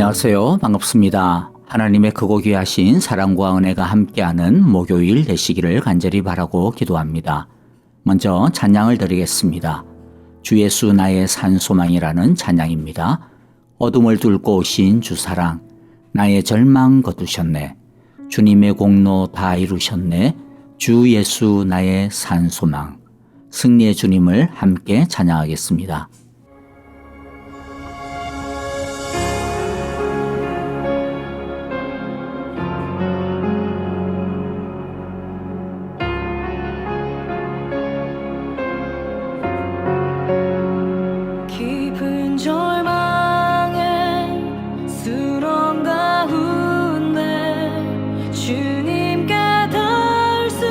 안녕하세요. 반갑습니다. 하나님의 크고 귀하신 사랑과 은혜가 함께하는 목요일 되시기를 간절히 바라고 기도합니다. 먼저 찬양을 드리겠습니다. 주 예수 나의 산소망이라는 찬양입니다. 어둠을 뚫고 오신 주 사랑, 나의 절망 거두셨네. 주님의 공로 다 이루셨네. 주 예수 나의 산소망. 승리의 주님을 함께 찬양하겠습니다. 깊은 절망에 수렁 가운데 주님께 닿을 수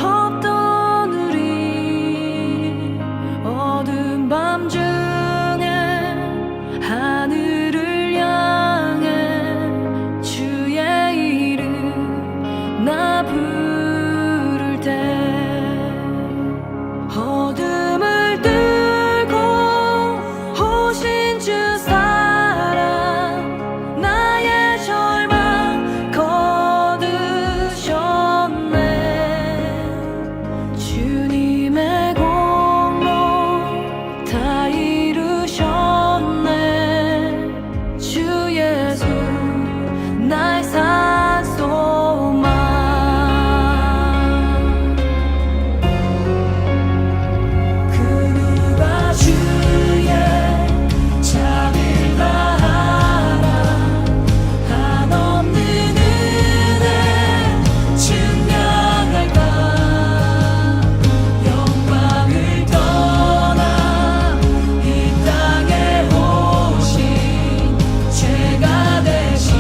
없던 우리 어두운 밤 중에 하늘을 향해 주의 이름 나 부를 때 어둠을 뚫고 오신 주 사랑 나의 절망 거두셨네. 주님의 공로 다 이루셨네. 주 예수 나의 산소망. 그 누가 주의 자비를 다하라. 한없는 은혜 증명할까. 영광을 떠나 이 땅에 오신 죄가 되신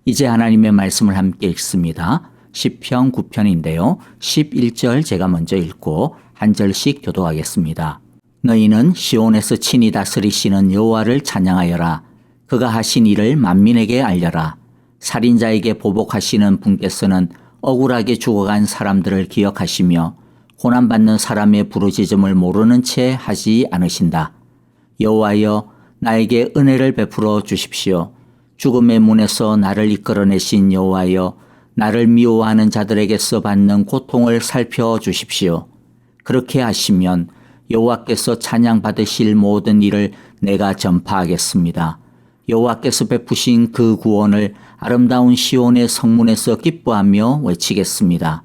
이제 하나님의 말씀을 함께 읽습니다. 시편 9편인데요. 11절 제가 먼저 읽고 한 절씩 교도하겠습니다. 너희는 시온에서 친히 다스리시는 여호와를 찬양하여라. 그가 하신 일을 만민에게 알려라. 살인자에게 보복하시는 분께서는 억울하게 죽어간 사람들을 기억하시며 고난받는 사람의 부르짖음을 모르는 채 하지 않으신다. 여호와여, 나에게 은혜를 베풀어 주십시오. 죽음의 문에서 나를 이끌어내신 여호와여, 나를 미워하는 자들에게서 받는 고통을 살펴주십시오. 그렇게 하시면 여호와께서 찬양받으실 모든 일을 내가 전파하겠습니다. 여호와께서 베푸신 그 구원을 아름다운 시온의 성문에서 기뻐하며 외치겠습니다.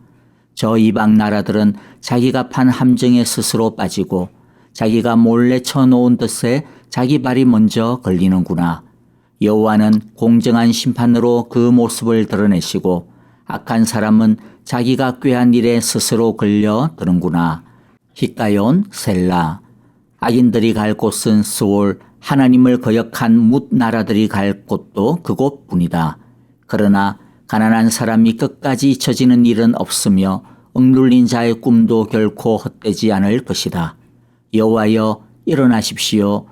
저 이방 나라들은 자기가 판 함정에 스스로 빠지고 자기가 몰래 쳐놓은 듯에 자기 발이 먼저 걸리는구나. 여호와는 공정한 심판으로 그 모습을 드러내시고 악한 사람은 자기가 꾀한 일에 스스로 걸려드는구나. 히가yon 셀라. 악인들이 갈 곳은 스올, 하나님을 거역한 뭇 나라들이 갈 곳도 그곳뿐이다. 그러나 가난한 사람이 끝까지 잊혀지는 일은 없으며 억눌린 자의 꿈도 결코 헛되지 않을 것이다. 여호와여, 일어나십시오.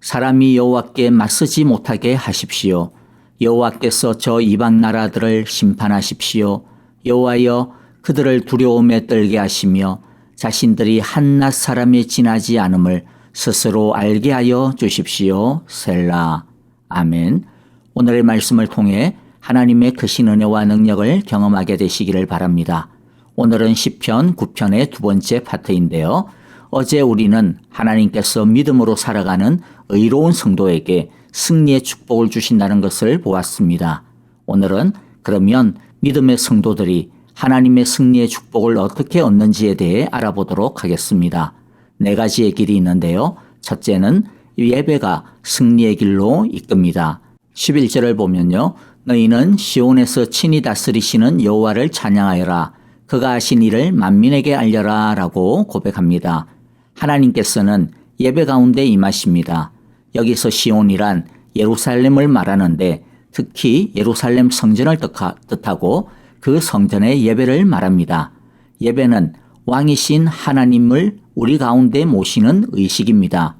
사람이 여호와께 맞서지 못하게 하십시오. 여호와께서 저 이방 나라들을 심판하십시오. 여호와여, 그들을 두려움에 떨게 하시며 자신들이 한낱 사람에 지나지 않음을 스스로 알게 하여 주십시오. 셀라. 아멘. 오늘의 말씀을 통해 하나님의 크신 은혜와 능력을 경험하게 되시기를 바랍니다. 오늘은 시편 9편의 두 번째 파트인데요. 어제 우리는 하나님께서 믿음으로 살아가는 의로운 성도에게 승리의 축복을 주신다는 것을 보았습니다. 오늘은 그러면 믿음의 성도들이 하나님의 승리의 축복을 어떻게 얻는지에 대해 알아보도록 하겠습니다. 네 가지의 길이 있는데요. 첫째는 예배가 승리의 길로 이끕니다. 11절을 보면요. 너희는 시온에서 친히 다스리시는 여호와를 찬양하여라. 그가 하신 일을 만민에게 알려라 라고 고백합니다. 하나님께서는 예배 가운데 임하십니다. 여기서 시온이란 예루살렘을 말하는데 특히 예루살렘 성전을 뜻하고 그 성전의 예배를 말합니다. 예배는 왕이신 하나님을 우리 가운데 모시는 의식입니다.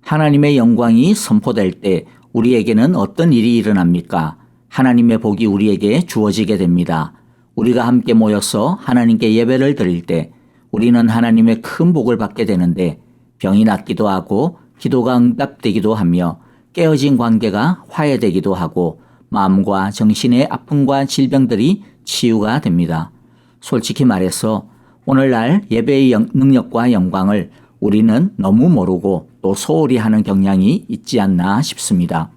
하나님의 영광이 선포될 때 우리에게는 어떤 일이 일어납니까? 하나님의 복이 우리에게 주어지게 됩니다. 우리가 함께 모여서 하나님께 예배를 드릴 때 우리는 하나님의 큰 복을 받게 되는데 병이 낫기도 하고 기도가 응답되기도 하며 깨어진 관계가 화해되기도 하고 마음과 정신의 아픔과 질병들이 치유가 됩니다. 솔직히 말해서 오늘날 예배의 능력과 영광을 우리는 너무 모르고 또 소홀히 하는 경향이 있지 않나 싶습니다.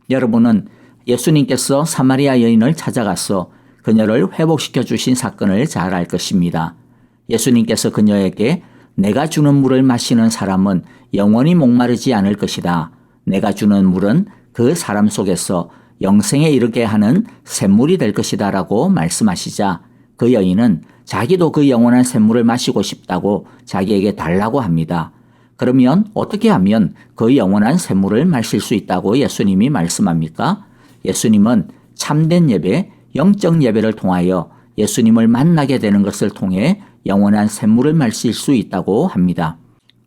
여러분은 예수님께서 사마리아 여인을 찾아가서 그녀를 회복시켜 주신 사건을 잘 알 것입니다. 예수님께서 그녀에게 내가 주는 물을 마시는 사람은 영원히 목마르지 않을 것이다. 내가 주는 물은 그 사람 속에서 영생에 이르게 하는 샘물이 될 것이다 라고 말씀하시자 그 여인은 자기도 그 영원한 샘물을 마시고 싶다고 자기에게 달라고 합니다. 그러면 어떻게 하면 그 영원한 샘물을 마실 수 있다고 예수님이 말씀합니까? 예수님은 참된 예배, 영적 예배를 통하여 예수님을 만나게 되는 것을 통해 영원한 샘물을 마실 수 있다고 합니다.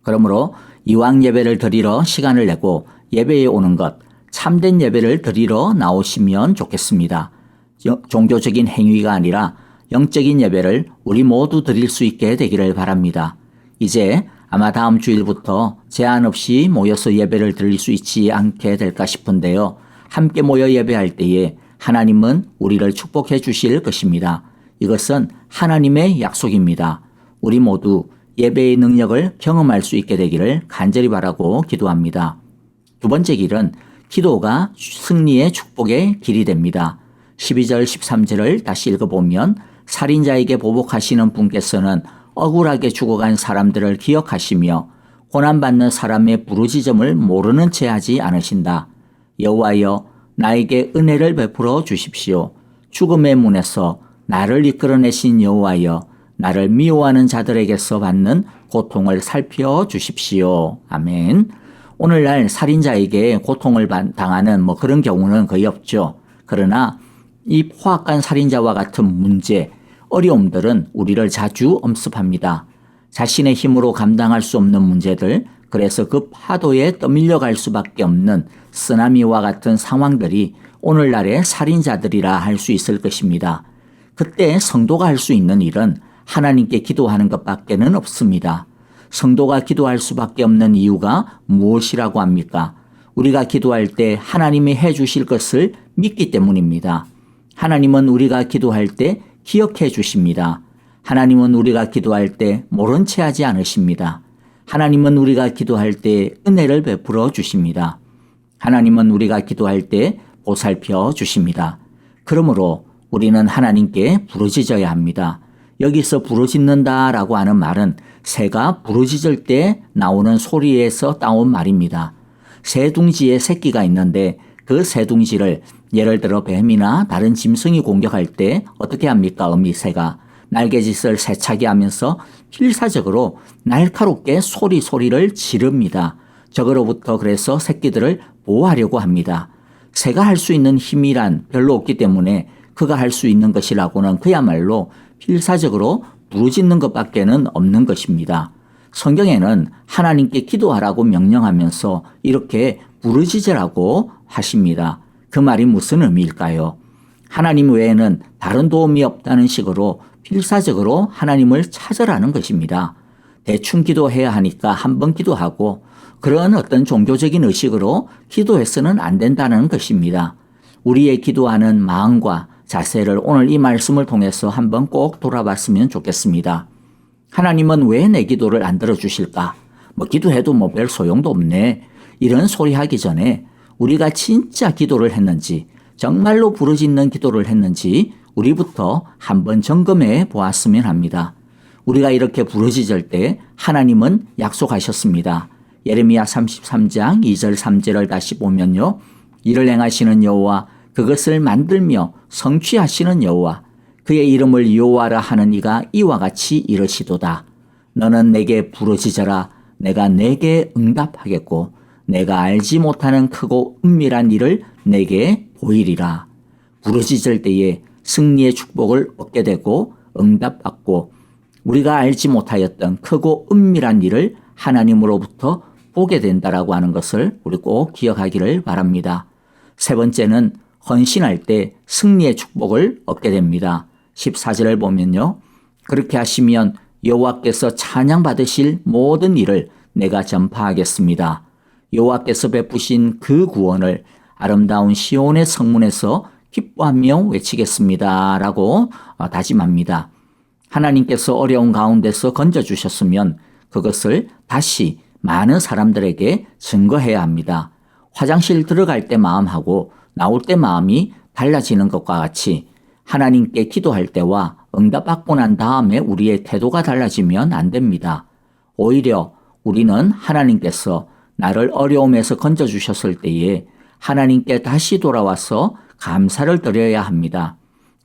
그러므로 이왕 예배를 드리러 시간을 내고 예배에 오는 것, 참된 예배를 드리러 나오시면 좋겠습니다. 종교적인 행위가 아니라 영적인 예배를 우리 모두 드릴 수 있게 되기를 바랍니다. 이제 아마 다음 주일부터 제한 없이 모여서 예배를 드릴 수 있지 않게 될까 싶은데요. 함께 모여 예배할 때에 하나님은 우리를 축복해 주실 것입니다. 이것은 하나님의 약속입니다. 우리 모두 예배의 능력을 경험할 수 있게 되기를 간절히 바라고 기도합니다. 두 번째 길은 기도가 승리의 축복의 길이 됩니다. 12절 13절을 다시 읽어보면 살인자에게 보복하시는 분께서는 억울하게 죽어간 사람들을 기억하시며 고난받는 사람의 부르짖음을 모르는 채 하지 않으신다. 여호와여, 나에게 은혜를 베풀어 주십시오. 죽음의 문에서 나를 이끌어내신 여호와여, 나를 미워하는 자들에게서 받는 고통을 살펴주십시오. 아멘. 오늘날 살인자에게 고통을 당하는 그런 경우는 거의 없죠. 그러나 이 포악한 살인자와 같은 문제, 어려움들은 우리를 자주 엄습합니다. 자신의 힘으로 감당할 수 없는 문제들, 그래서 그 파도에 떠밀려 갈 수밖에 없는 쓰나미와 같은 상황들이 오늘날의 살인자들이라 할 수 있을 것입니다. 그때 성도가 할 수 있는 일은 하나님께 기도하는 것밖에는 없습니다. 성도가 기도할 수밖에 없는 이유가 무엇이라고 합니까? 우리가 기도할 때 하나님이 해 주실 것을 믿기 때문입니다. 하나님은 우리가 기도할 때 기억해 주십니다. 하나님은 우리가 기도할 때 모른 채 하지 않으십니다. 하나님은 우리가 기도할 때 은혜를 베풀어 주십니다. 하나님은 우리가 기도할 때 보살펴 주십니다. 그러므로 우리는 하나님께 부르짖어야 합니다. 여기서 부르짖는다라고 하는 말은 새가 부르짖을 때 나오는 소리에서 따온 말입니다. 새둥지에 새끼가 있는데 그 새둥지를 예를 들어 뱀이나 다른 짐승이 공격할 때 어떻게 합니까? 어미새가 날개짓을 세차게 하면서 필사적으로 날카롭게 소리를 지릅니다. 적으로부터 그래서 새끼들을 보호하려고 합니다. 새가 할 수 있는 힘이란 별로 없기 때문에 그가 할 수 있는 것이라고는 그야말로 필사적으로 부르짖는 것밖에는 없는 것입니다. 성경에는 하나님께 기도하라고 명령하면서 이렇게 부르짖으라고 하십니다. 그 말이 무슨 의미일까요? 하나님 외에는 다른 도움이 없다는 식으로 필사적으로 하나님을 찾으라는 것입니다. 대충 기도해야 하니까 한번 기도하고 그런 어떤 종교적인 의식으로 기도해서는 안 된다는 것입니다. 우리의 기도하는 마음과 자세를 오늘 이 말씀을 통해서 한번 꼭 돌아봤으면 좋겠습니다. 하나님은 왜 내 기도를 안 들어주실까? 기도해도 별 소용도 없네. 이런 소리 하기 전에 우리가 진짜 기도를 했는지, 정말로 부르짖는 기도를 했는지 우리부터 한번 점검해 보았으면 합니다. 우리가 이렇게 부르짖을 때 하나님은 약속하셨습니다. 예레미야 33장 2절 3절을 다시 보면요. 이를 행하시는 여호와, 그것을 만들며 성취하시는 여호와, 그의 이름을 여호와라 하는 이가 이와 같이 이르시도다. 너는 내게 부르짖어라. 내가 내게 응답하겠고 내가 알지 못하는 크고 은밀한 일을 내게 보이리라. 부르짖을 때에 승리의 축복을 얻게 되고 응답받고 우리가 알지 못하였던 크고 은밀한 일을 하나님으로부터 보게 된다라고 하는 것을 우리 꼭 기억하기를 바랍니다. 세 번째는 헌신할 때 승리의 축복을 얻게 됩니다. 14절을 보면요. 그렇게 하시면 여호와께서 찬양받으실 모든 일을 내가 전파하겠습니다. 여호와께서 베푸신 그 구원을 아름다운 시온의 성문에서 기뻐하며 외치겠습니다. 라고 다짐합니다. 하나님께서 어려운 가운데서 건져주셨으면 그것을 다시 많은 사람들에게 증거해야 합니다. 화장실 들어갈 때 마음하고 나올 때 마음이 달라지는 것과 같이 하나님께 기도할 때와 응답받고 난 다음에 우리의 태도가 달라지면 안 됩니다. 오히려 우리는 하나님께서 나를 어려움에서 건져주셨을 때에 하나님께 다시 돌아와서 감사를 드려야 합니다.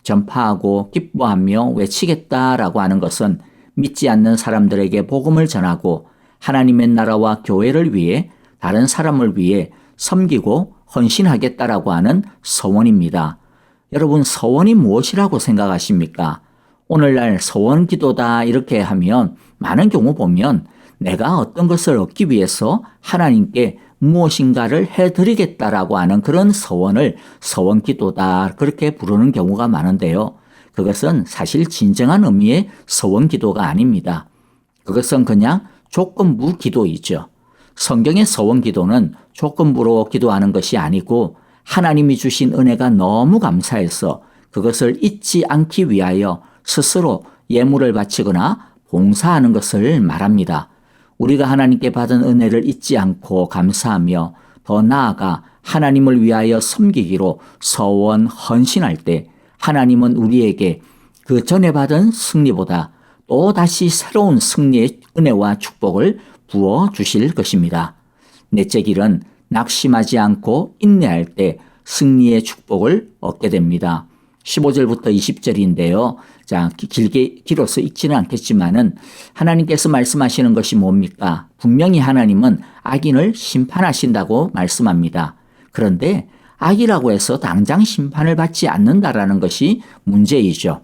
전파하고 기뻐하며 외치겠다라고 하는 것은 믿지 않는 사람들에게 복음을 전하고 하나님의 나라와 교회를 위해 다른 사람을 위해 섬기고 헌신하겠다라고 하는 서원입니다. 여러분, 서원이 무엇이라고 생각하십니까? 오늘날 서원 기도다 이렇게 하면 많은 경우 보면 내가 어떤 것을 얻기 위해서 하나님께 무엇인가를 해드리겠다라고 하는 그런 서원을 서원 기도다 그렇게 부르는 경우가 많은데요. 그것은 사실 진정한 의미의 서원 기도가 아닙니다. 그것은 그냥 조건부 기도이죠. 성경의 서원 기도는 조건부로 기도하는 것이 아니고 하나님이 주신 은혜가 너무 감사해서 그것을 잊지 않기 위하여 스스로 예물을 바치거나 봉사하는 것을 말합니다. 우리가 하나님께 받은 은혜를 잊지 않고 감사하며 더 나아가 하나님을 위하여 섬기기로 서원 헌신할 때 하나님은 우리에게 그 전에 받은 승리보다 또 다시 새로운 승리의 은혜와 축복을 부어 주실 것입니다. 넷째 길은 낙심하지 않고 인내할 때 승리의 축복을 얻게 됩니다. 15절부터 20절인데요. 자, 길어서 읽지는 않겠지만은 하나님께서 말씀하시는 것이 뭡니까? 분명히 하나님은 악인을 심판하신다고 말씀합니다. 그런데 악이라고 해서 당장 심판을 받지 않는다라는 것이 문제이죠.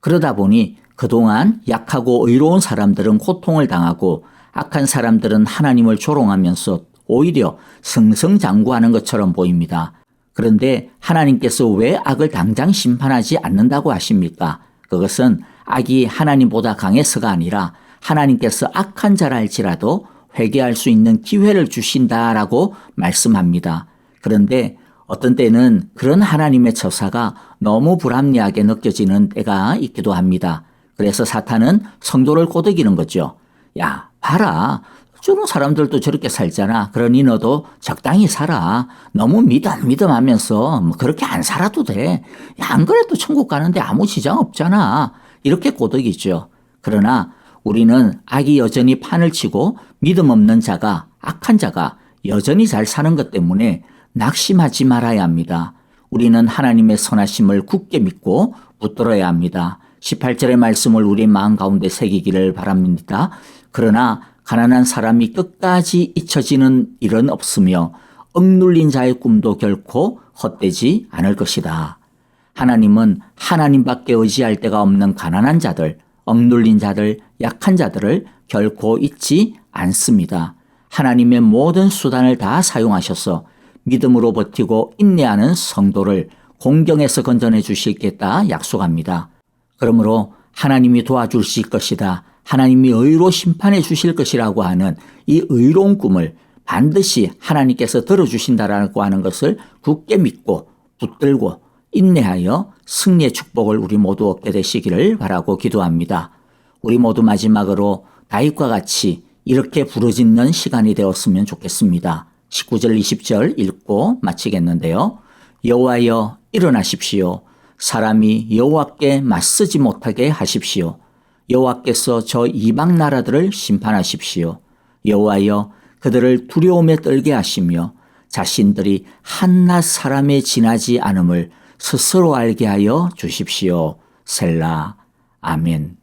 그러다 보니 그동안 약하고 의로운 사람들은 고통을 당하고 악한 사람들은 하나님을 조롱하면서 오히려 승승장구하는 것처럼 보입니다. 그런데 하나님께서 왜 악을 당장 심판하지 않는다고 하십니까? 그것은 악이 하나님보다 강해서가 아니라 하나님께서 악한 자라 할지라도 회개할 수 있는 기회를 주신다라고 말씀합니다. 그런데 어떤 때는 그런 하나님의 처사가 너무 불합리하게 느껴지는 때가 있기도 합니다. 그래서 사탄은 성도를 꼬드기는 거죠. 야, 봐라. 저런 사람들도 저렇게 살잖아. 그러니 너도 적당히 살아. 너무 믿음 하면서 뭐 그렇게 안 살아도 돼. 야, 안 그래도 천국 가는데 아무 지장 없잖아. 이렇게 꼬드기죠. 그러나 우리는 악이 여전히 판을 치고 믿음 없는 자가, 악한 자가 여전히 잘 사는 것 때문에 낙심하지 말아야 합니다. 우리는 하나님의 선하심을 굳게 믿고 붙들어야 합니다. 18절의 말씀을 우리 마음 가운데 새기기를 바랍니다. 그러나 가난한 사람이 끝까지 잊혀지는 일은 없으며 억눌린 자의 꿈도 결코 헛되지 않을 것이다. 하나님은 하나님밖에 의지할 데가 없는 가난한 자들, 억눌린 자들, 약한 자들을 결코 잊지 않습니다. 하나님의 모든 수단을 다 사용하셔서 믿음으로 버티고 인내하는 성도를 공경에서 건져내 주시겠다 약속합니다. 그러므로 하나님이 도와주실 것이다. 하나님이 의로 심판해 주실 것이라고 하는 이 의로운 꿈을 반드시 하나님께서 들어주신다라고 하는 것을 굳게 믿고 붙들고 인내하여 승리의 축복을 우리 모두 얻게 되시기를 바라고 기도합니다. 우리 모두 마지막으로 다윗과 같이 이렇게 부르짖는 시간이 되었으면 좋겠습니다. 19절 20절 읽고 마치겠는데요. 여호와여 일어나십시오. 사람이 여호와께 맞서지 못하게 하십시오. 여호와께서 저 이방 나라들을 심판하십시오. 여호와여 그들을 두려움에 떨게 하시며 자신들이 한낱 사람에 지나지 않음을 스스로 알게 하여 주십시오. 셀라. 아멘.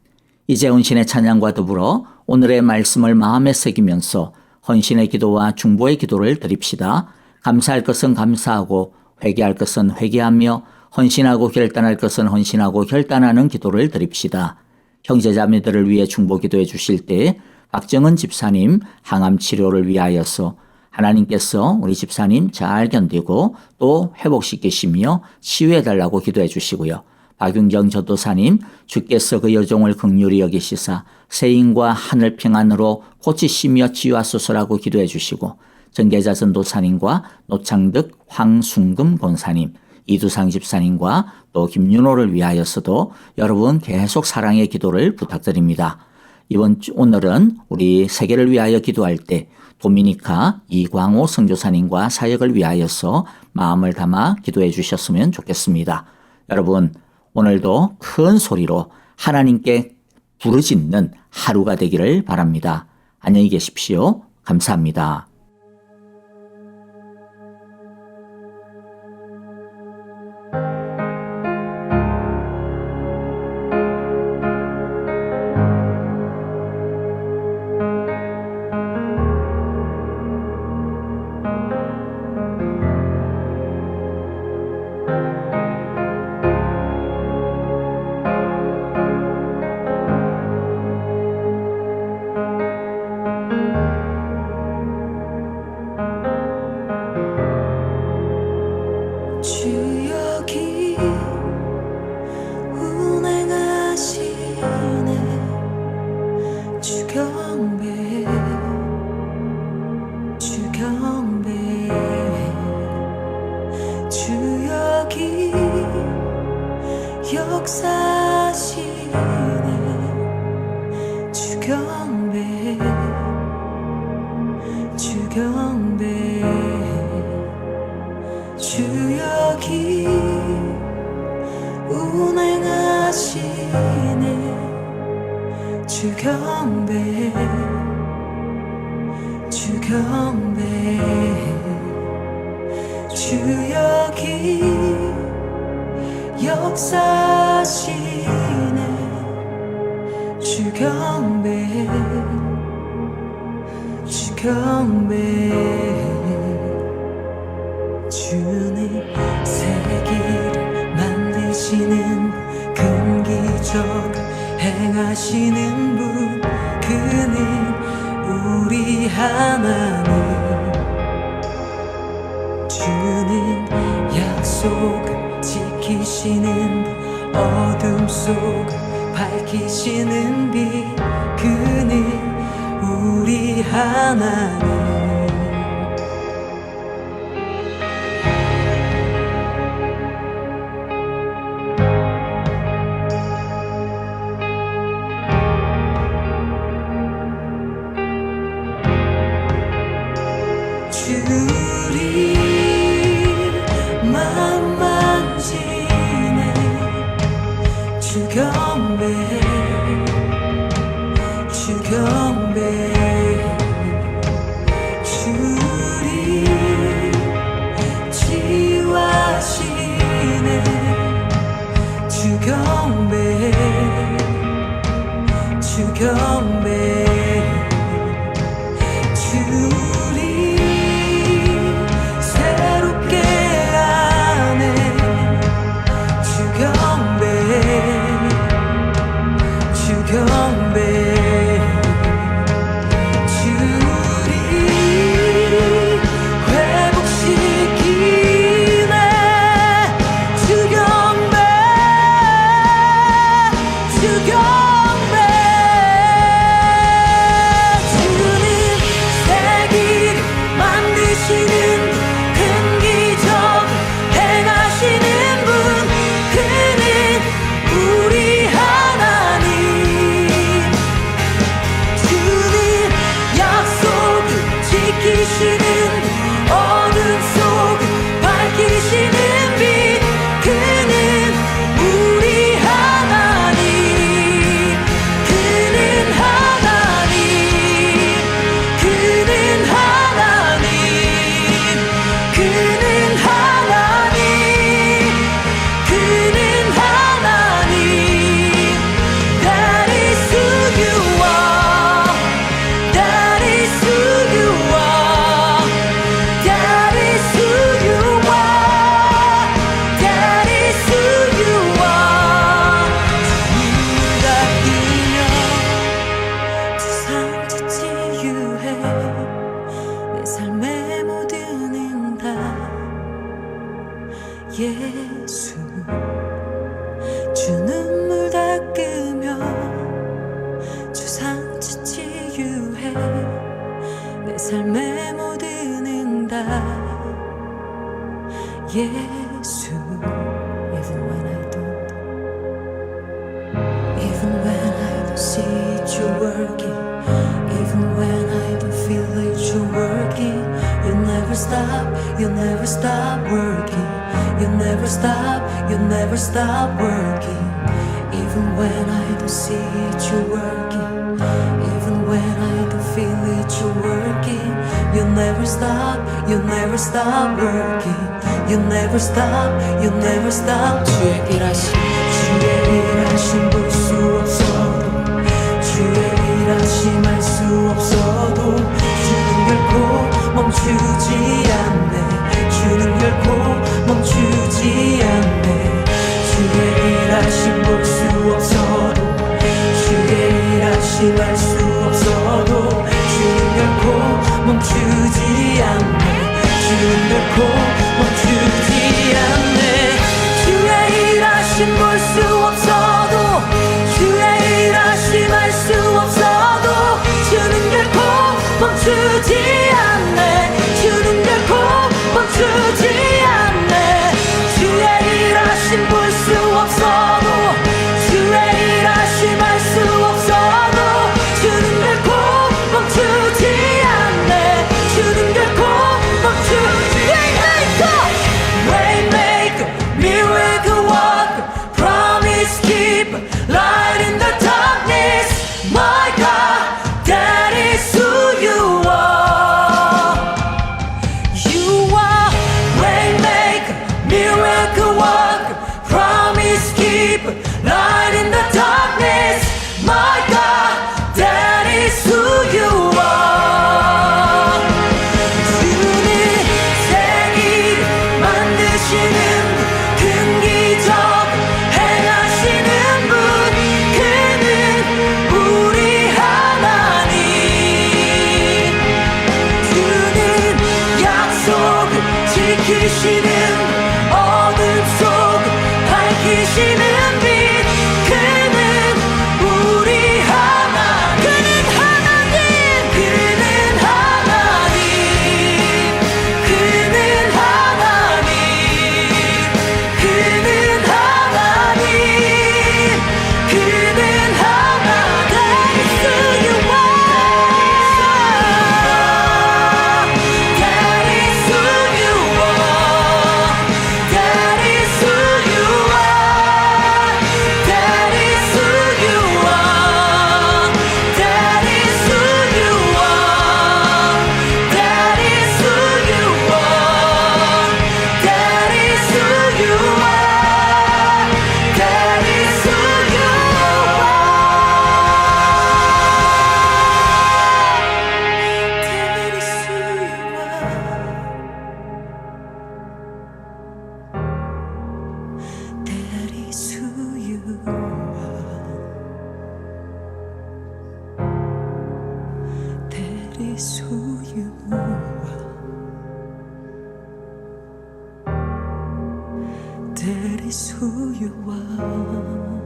이제 헌신의 찬양과 더불어 오늘의 말씀을 마음에 새기면서 헌신의 기도와 중보의 기도를 드립시다. 감사할 것은 감사하고 회개할 것은 회개하며 헌신하고 결단할 것은 헌신하고 결단하는 기도를 드립시다. 형제자매들을 위해 중보 기도해 주실 때 박정은 집사님 항암 치료를 위하여서 하나님께서 우리 집사님 잘 견디고 또 회복시키시며 치유해달라고 기도해 주시고요. 박윤경 전도사님 주께서 그 여종을 긍휼히 여기시사 세인과 하늘 평안으로 고치시며 치유하소서라고 기도해 주시고 정계자 전도사님과 노창득 황순금 권사님 이두상 집사님과 또 김윤호를 위하여서도 여러분 계속 사랑의 기도를 부탁드립니다. 오늘은 우리 세계를 위하여 기도할 때 도미니카 이광호 선교사님과 사역을 위하여서 마음을 담아 기도해 주셨으면 좋겠습니다. 여러분 오늘도 큰 소리로 하나님께 부르짖는 하루가 되기를 바랍니다. 안녕히 계십시오. 감사합니다. 주 여기 운행하시네 주 경배 주 여기 역사하시네 주 경배 주 여기 운행하시네 주 경배 주 여기 역사하시네 주 경배 주 주는 세계를 만드시는 큰 기적을 행하시는 분, 그는 우리 하나님. 주는 약속을 지키시는 분, 어둠 속을 밝히시는 빛, 그는 우리 하나님. 주리 맘 만지네 주 경배 주 경배 주리 치유하시네 주 경배 주 경배 주리 새롭게 하네 주 경배 주 경배 주리 회복시키네 주 경배 주 경배 주는 세기를 만드시는 큰 기적 행하시는 분, 그는 우리 하나님. 주는 약속을 지키시는 어둠 속을 밝히시는 빛, 그는 우리 하나님. 그는 하나님. 그는 하나님. 그는 하나님. 그는 하나님. That is who you are. That is who you are. That is who you are. That is who you are. 주가 이며 세상 치유해 내 삶의 모든 응답 예수. 주 눈물 닦으며 주 상처 치유해 내 삶의 모든 응답 예수. Even when I don't see it, you're working. Even when I don't feel it, you're working. You never stop, you never stop working. You never stop, you never stop working. Even when I don't see it, you're working. Even when I don't feel it, you're working. You never stop, you never stop working. You never stop, you never stop. 주의 일하심 볼 수 없어도, 주의 일하심 알 수 없어도, 주는 결코 멈추지 않네. 주는 결코 멈추지 않네. 주의 일하심 볼 수 없어도, 주의 일하심 알 수 없어도, 주는 결코 멈추지 않네. 주는 결코 멈추지 않네. 주의 일하심 볼 수 없어도, 주의 일하심 알 수 없어도, 주는 결코 멈추지 않네. 주는 결코 멈추지 않네. 주의 일하심 볼 수 없어도, 주의 일하심 알 수 없어도, 주는 결코 멈추지 않네. 주는 결코 멈추지 지키시는 어둠 속 밝히시는 빛 그는 우리 하나님 그는 하나님 그는 하나님 그는 하나님 그는 하나님 그는 하나님 That is who you are That is who you are That is who you are That is who you are That is who you are That is who you are That is who you are That is who you are That is who you are That is who you are That is who you are